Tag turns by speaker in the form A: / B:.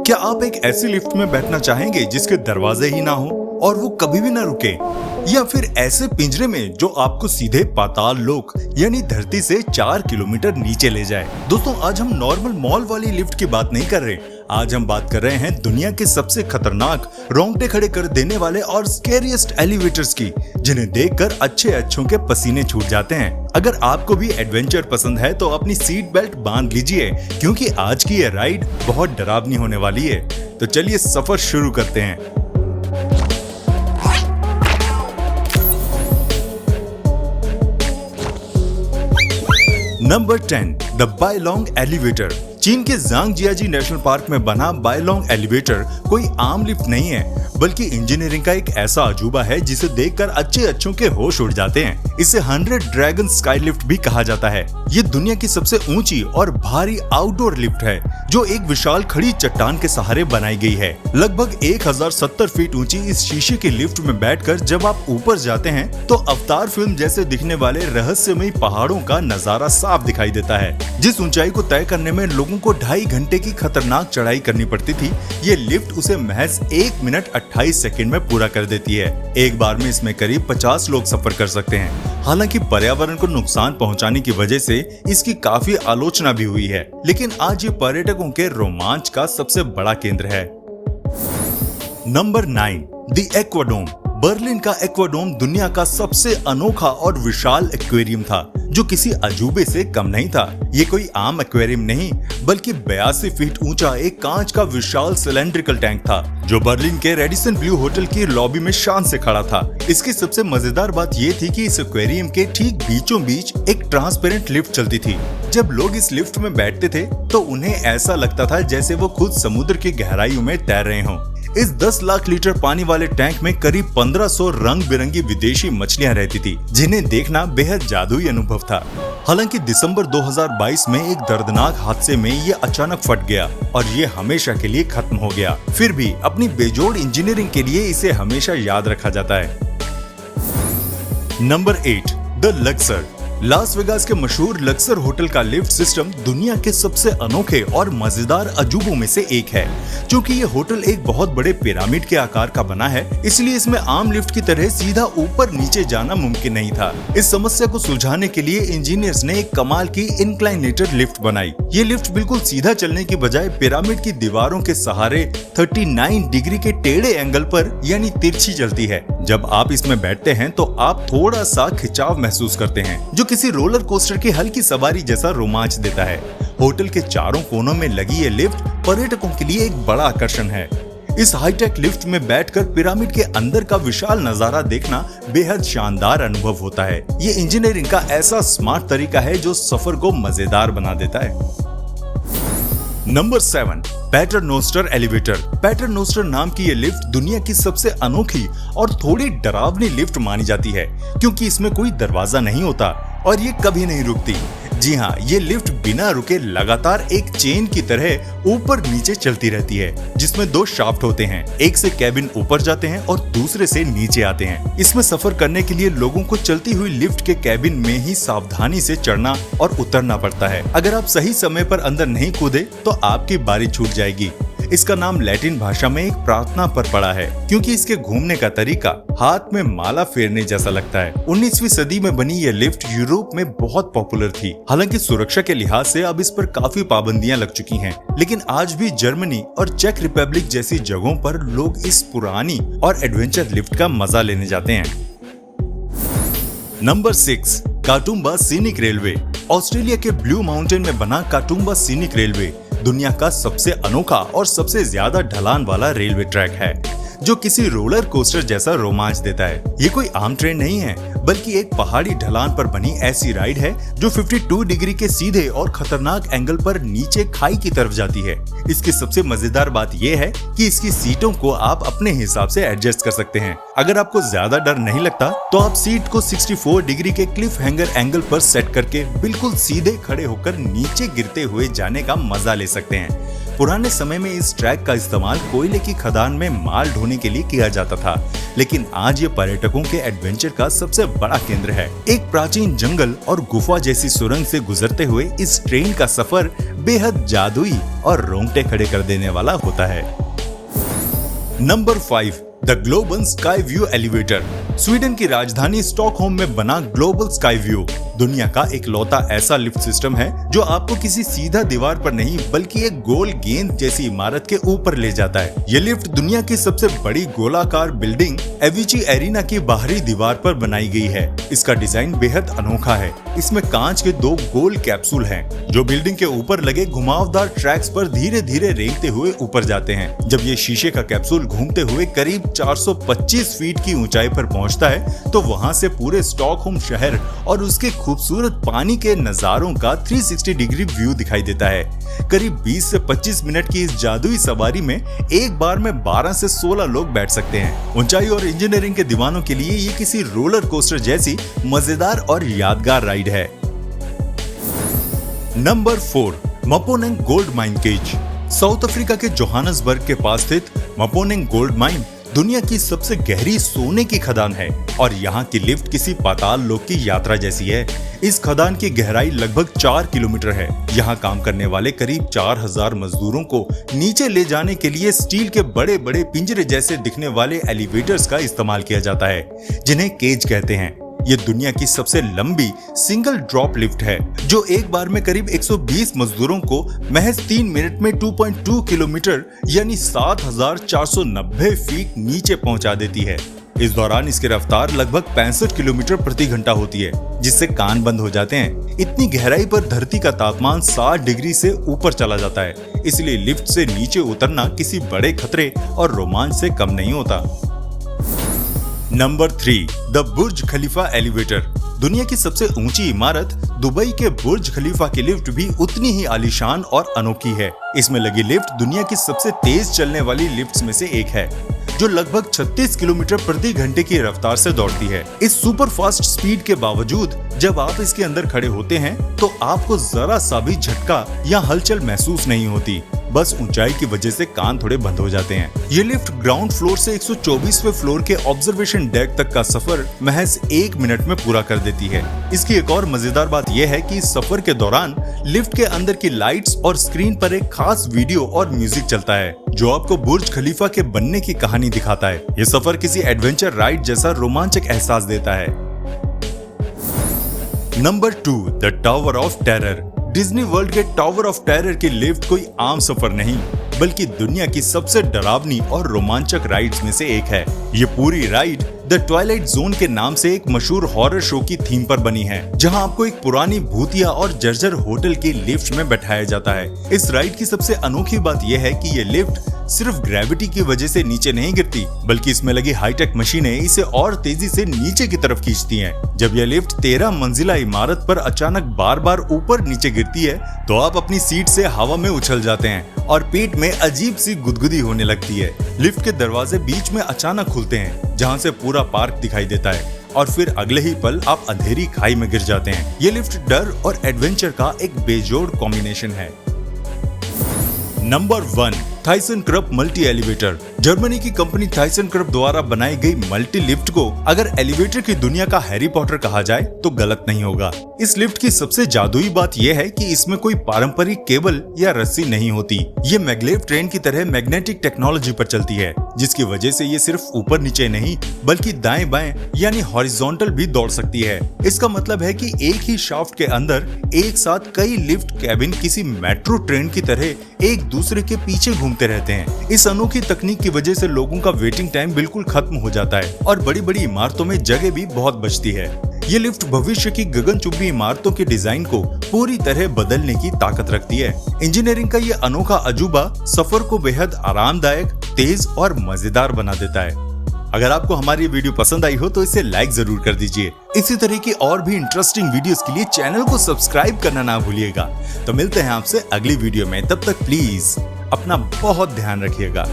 A: क्या आप एक ऐसी लिफ्ट में बैठना चाहेंगे जिसके दरवाजे ही ना हो और वो कभी भी ना रुके, या फिर ऐसे पिंजरे में जो आपको सीधे पाताल लोक यानी धरती से 4 किलोमीटर नीचे ले जाए। दोस्तों, आज हम नॉर्मल मॉल वाली लिफ्ट की बात नहीं कर रहे। आज हम बात कर रहे हैं दुनिया के सबसे खतरनाक, रोंगटे खड़े कर देने वाले और स्कैरिएस्ट एलिवेटर्स की, जिन्हें देखकर अच्छों के पसीने छूट जाते हैं। अगर आपको भी एडवेंचर पसंद है तो अपनी सीट बेल्ट बांध लीजिए, क्योंकि आज की ये राइड बहुत डरावनी होने वाली है। तो चलिए सफर शुरू करते हैं। Number 10, the Bailong elevator. चीन के ज़ांगजियाजी नेशनल पार्क में बना बाइलोंग एलिवेटर कोई आम लिफ्ट नहीं है, बल्कि इंजीनियरिंग का एक ऐसा अजूबा है जिसे देखकर अच्छों के होश उड़ जाते हैं। इसे 100 ड्रैगन स्काई लिफ्ट भी कहा जाता है। ये दुनिया की सबसे ऊंची और भारी आउटडोर लिफ्ट है, जो एक विशाल खड़ी चट्टान के सहारे बनाई गई है। लगभग 1070 फीट ऊंची इस शीशे की लिफ्ट में बैठकर जब आप ऊपर जाते हैं तो अवतार फिल्म जैसे दिखने वाले रहस्यमयी पहाड़ों का नजारा साफ दिखाई देता है। जिस ऊंचाई को तय करने में लोगों को 2.5 घंटे की खतरनाक चढ़ाई करनी पड़ती थी, ये लिफ्ट उसे महज 1 मिनट 28 सेकंड में पूरा कर देती है। एक बार में इसमें करीब 50 लोग सफर कर सकते हैं। हालांकि पर्यावरण को नुकसान पहुंचाने की वजह से इसकी काफी आलोचना भी हुई है, लेकिन आज ये पर्यटकों के रोमांच का सबसे बड़ा केंद्र है। Number 9, the एक्वाडोम। बर्लिन का एक्वाडोम दुनिया का सबसे अनोखा और विशाल एक्वेरियम था, जो किसी अजूबे से कम नहीं था। ये कोई आम एक्वेरियम नहीं, बल्कि 82 फीट ऊंचा एक कांच का विशाल सिलेंड्रिकल टैंक था, जो बर्लिन के रेडिसन ब्लू होटल की लॉबी में शान से खड़ा था। इसकी सबसे मजेदार बात ये थी कि इस एक्वेरियम के ठीक बीचों बीच एक ट्रांसपेरेंट लिफ्ट चलती थी। जब लोग इस लिफ्ट में बैठते थे तो उन्हें ऐसा लगता था जैसे वो खुद समुद्र की गहराइयों में तैर रहे हों। इस 10 लाख लीटर पानी वाले टैंक में करीब 1500 रंग बिरंगी विदेशी मछलियां रहती थी, जिन्हें देखना बेहद जादुई अनुभव था। हालांकि दिसंबर 2022 में एक दर्दनाक हादसे में ये अचानक फट गया और ये हमेशा के लिए खत्म हो गया। फिर भी अपनी बेजोड़ इंजीनियरिंग के लिए इसे हमेशा याद रखा जाता है। Number 8, the Laksar. Las Vegas के मशहूर लक्सर होटल का लिफ्ट सिस्टम दुनिया के सबसे अनोखे और मजेदार अजूबों में से एक है। क्योंकि ये होटल एक बहुत बड़े पिरामिड के आकार का बना है, इसलिए इसमें आम लिफ्ट की तरह सीधा ऊपर नीचे जाना मुमकिन नहीं था। इस समस्या को सुलझाने के लिए इंजीनियर्स ने एक कमाल की इंक्लाइनेटेड लिफ्ट बनाई। ये लिफ्ट बिल्कुल सीधा चलने की बजाय पिरामिड की दीवारों के सहारे 39 डिग्री के टेढ़े एंगल पर यानी तिरछी चलती है। जब आप इसमें बैठते हैं तो आप थोड़ा सा खिंचाव महसूस करते हैं, जो किसी रोलर कोस्टर की हल्की सवारी जैसा रोमांच देता है। होटल के चारों कोनों में लगी ये लिफ्ट पर्यटकों के लिए एक बड़ा आकर्षण है। इस हाईटेक लिफ्ट में बैठकर पिरामिड के अंदर का विशाल नजारा देखना बेहद शानदार अनुभव होता है। ये इंजीनियरिंग का ऐसा स्मार्ट तरीका है जो सफर को मजेदार बना देता है। Number 7, पैटरनोस्टर elevator. पैटरनोस्टर नाम की ये लिफ्ट दुनिया की सबसे अनोखी और थोड़ी डरावनी लिफ्ट मानी जाती है, क्योंकि इसमें कोई दरवाजा नहीं होता और ये कभी नहीं रुकती। जी हाँ, ये लिफ्ट बिना रुके लगातार एक चेन की तरह ऊपर नीचे चलती रहती है, जिसमें 2 शाफ्ट होते हैं। एक से कैबिन ऊपर जाते हैं और दूसरे से नीचे आते हैं। इसमें सफर करने के लिए लोगों को चलती हुई लिफ्ट के कैबिन में ही सावधानी से चढ़ना और उतरना पड़ता है। अगर आप सही समय पर अंदर नहीं कूदे तो आपकी बारी छूट जाएगी। इसका नाम लैटिन भाषा में एक प्रार्थना पर पड़ा है, क्योंकि इसके घूमने का तरीका हाथ में माला फेरने जैसा लगता है। 19वीं सदी में बनी यह लिफ्ट यूरोप में बहुत पॉपुलर थी। हालांकि सुरक्षा के लिहाज से अब इस पर काफी पाबंदियां लग चुकी हैं, लेकिन आज भी जर्मनी और चेक रिपब्लिक जैसी जगहों पर लोग इस पुरानी और एडवेंचर लिफ्ट का मजा लेने जाते हैं। Number 6, Katoomba scenic railway. Australia के ब्लू माउंटेन में बना काटुम्बा सीनिक रेलवे दुनिया का सबसे अनोखा और सबसे ज्यादा ढलान वाला रेलवे ट्रैक है, जो किसी रोलर कोस्टर जैसा रोमांच देता है। ये कोई आम ट्रेन नहीं है, बल्कि एक पहाड़ी ढलान पर बनी ऐसी राइड है जो 52 डिग्री के सीधे और खतरनाक एंगल पर नीचे खाई की तरफ जाती है। इसकी सबसे मजेदार बात यह है कि इसकी सीटों को आप अपने हिसाब से एडजस्ट कर सकते हैं। अगर आपको ज्यादा डर नहीं लगता तो आप सीट को 64 डिग्री के क्लिफ हैंगर एंगल पर सेट करके बिल्कुल सीधे खड़े होकर नीचे गिरते हुए जाने का मजा ले सकते हैं। पुराने समय में इस ट्रैक का इस्तेमाल कोयले की खदान में माल ढोने के लिए किया जाता था, लेकिन आज ये पर्यटकों के एडवेंचर का सबसे बड़ा केंद्र है। एक प्राचीन जंगल और गुफा जैसी सुरंग से गुजरते हुए इस ट्रेन का सफर बेहद जादुई और रोंगटे खड़े कर देने वाला होता है। Number 5, the global sky view elevator. Sweden की राजधानी स्टॉकहोम में बना ग्लोबल स्काई व्यू दुनिया का इकलौता ऐसा लिफ्ट सिस्टम है जो आपको किसी सीधा दीवार पर नहीं बल्कि एक गोल गेंद जैसी इमारत के ऊपर ले जाता है। ये लिफ्ट दुनिया की सबसे बड़ी गोलाकार बिल्डिंग एविची एरिना की बाहरी दीवार पर बनाई गई है। इसका डिजाइन बेहद अनोखा है। इसमें कांच के 2 गोल कैप्सूल हैं, जो बिल्डिंग के ऊपर लगे घुमावदार ट्रैक्स पर धीरे धीरे रेंगते हुए ऊपर जाते हैं। जब ये शीशे का कैप्सूल घूमते हुए करीब 425 फीट की ऊंचाई पर पहुंचता है तो वहां से पूरे स्टॉकहोम शहर और उसके खूबसूरत पानी के नजारों का 360 डिग्री व्यू दिखाई देता है। करीब 20 से 25 मिनट की इस जादुई सवारी में एक बार में 12 से 16 लोग बैठ सकते हैं। ऊंचाई और इंजीनियरिंग के दीवानों के लिए ये किसी रोलर कोस्टर जैसी मजेदार और यादगार राइड है। Number 4, Mponeng gold mine cage. South Africa के जोहान्सबर्ग के पास स्थित मपोनेंग गोल्ड माइन दुनिया की सबसे गहरी सोने की खदान है और यहाँ की लिफ्ट किसी पाताल लोक की यात्रा जैसी है। इस खदान की गहराई लगभग 4 किलोमीटर है। यहाँ काम करने वाले करीब 4000 मजदूरों को नीचे ले जाने के लिए स्टील के बड़े बड़े पिंजरे जैसे दिखने वाले एलिवेटर्स का इस्तेमाल किया जाता है, जिन्हें केज कहते हैं। ये दुनिया की सबसे लंबी सिंगल ड्रॉप लिफ्ट है, जो एक बार में करीब 120 मजदूरों को महज 3 मिनट में 2.2 किलोमीटर यानी 7490 फीट नीचे पहुंचा देती है। इस दौरान इसकी रफ्तार लगभग 65 किलोमीटर प्रति घंटा होती है, जिससे कान बंद हो जाते हैं। इतनी गहराई पर धरती का तापमान 60 डिग्री से ऊपर चला जाता है, इसलिए लिफ्ट से नीचे उतरना किसी बड़े खतरे और रोमांच से कम नहीं होता। Number 3, the Burj Khalifa elevator. दुनिया की सबसे ऊंची इमारत दुबई के बुर्ज खलीफा की लिफ्ट भी उतनी ही आलीशान और अनोखी है। इसमें लगी लिफ्ट दुनिया की सबसे तेज चलने वाली लिफ्ट्स में से एक है, जो लगभग 36 किलोमीटर प्रति घंटे की रफ्तार से दौड़ती है। इस सुपर फास्ट स्पीड के बावजूद जब आप इसके अंदर खड़े होते हैं तो आपको जरा सा भी झटका या हलचल महसूस नहीं होती, बस ऊंचाई की वजह से कान थोड़े बंद हो जाते हैं। ये लिफ्ट ग्राउंड फ्लोर से 124वें फ्लोर के ऑब्जर्वेशन डेक तक का सफर महज 1 मिनट में पूरा कर देती है। इसकी एक और मजेदार बात यह है कि इस सफर के दौरान लिफ्ट के अंदर की लाइट्स और स्क्रीन पर एक खास वीडियो और म्यूजिक चलता है, जो आपको बुर्ज खलीफा के बनने की कहानी दिखाता है। ये सफर किसी एडवेंचर राइड जैसा रोमांचक एहसास देता है। Number 2, the tower of terror. Disney world के टावर ऑफ टेरर की लिफ्ट कोई आम सफर नहीं, बल्कि दुनिया की सबसे डरावनी और रोमांचक राइड्स में से एक है। ये पूरी राइड द ट्वाइलाइट जोन के नाम से एक मशहूर हॉरर शो की थीम पर बनी है, जहां आपको एक पुरानी भूतिया और जर्जर होटल की लिफ्ट में बैठाया जाता है। इस राइड की सबसे अनोखी बात यह है कि ये लिफ्ट सिर्फ ग्रेविटी की वजह से नीचे नहीं गिरती, बल्कि इसमें लगी हाईटेक मशीनें इसे और तेजी से नीचे की तरफ खींचती हैं। जब यह लिफ्ट 13 मंजिला इमारत पर अचानक बार बार ऊपर नीचे गिरती है तो आप अपनी सीट से हवा में उछल जाते हैं और पेट में अजीब सी गुदगुदी होने लगती है। लिफ्ट के दरवाजे बीच में अचानक खुलते हैं, जहां से पूरा पार्क दिखाई देता है और फिर अगले ही पल आप अंधेरी खाई में गिर जाते हैं। ये लिफ्ट डर और एडवेंचर का एक बेजोड़ कॉम्बिनेशन है। Number 1, Thyssen crop multi elevator. Germany की कंपनी थाइसन क्रप द्वारा बनाई गई मल्टी लिफ्ट को अगर एलिवेटर की दुनिया का हैरी पॉटर कहा जाए तो गलत नहीं होगा। इस लिफ्ट की सबसे जादुई बात यह है कि इसमें कोई पारंपरिक केबल या रस्सी नहीं होती। ये मैग्लेव ट्रेन की तरह मैग्नेटिक टेक्नोलॉजी पर चलती है, जिसकी वजह से ये सिर्फ ऊपर नीचे नहीं बल्कि दाएं बाएं यानी हॉरिजॉन्टल भी दौड़ सकती है। इसका मतलब है कि एक ही शाफ्ट के अंदर एक साथ कई लिफ्ट कैबिन किसी मेट्रो ट्रेन की तरह एक दूसरे के पीछे घूमते रहते हैं। इस अनोखी तकनीक की वजह से लोगों का वेटिंग टाइम बिल्कुल खत्म हो जाता है और बड़ी बड़ी इमारतों में जगह भी बहुत बचती है। ये लिफ्ट भविष्य की गगनचुंबी इमारतों के डिजाइन को पूरी तरह बदलने की ताकत रखती है। इंजीनियरिंग का ये अनोखा अजूबा सफर को बेहद आरामदायक, तेज और मजेदार बना देता है। अगर आपको हमारी वीडियो पसंद आई हो तो इसे लाइक जरूर कर दीजिए। इसी तरह की और भी इंटरेस्टिंग वीडियोस के लिए चैनल को सब्सक्राइब करना ना भूलिएगा। तो मिलते हैं आपसे अगली वीडियो में, तब तक प्लीज अपना बहुत ध्यान रखिएगा।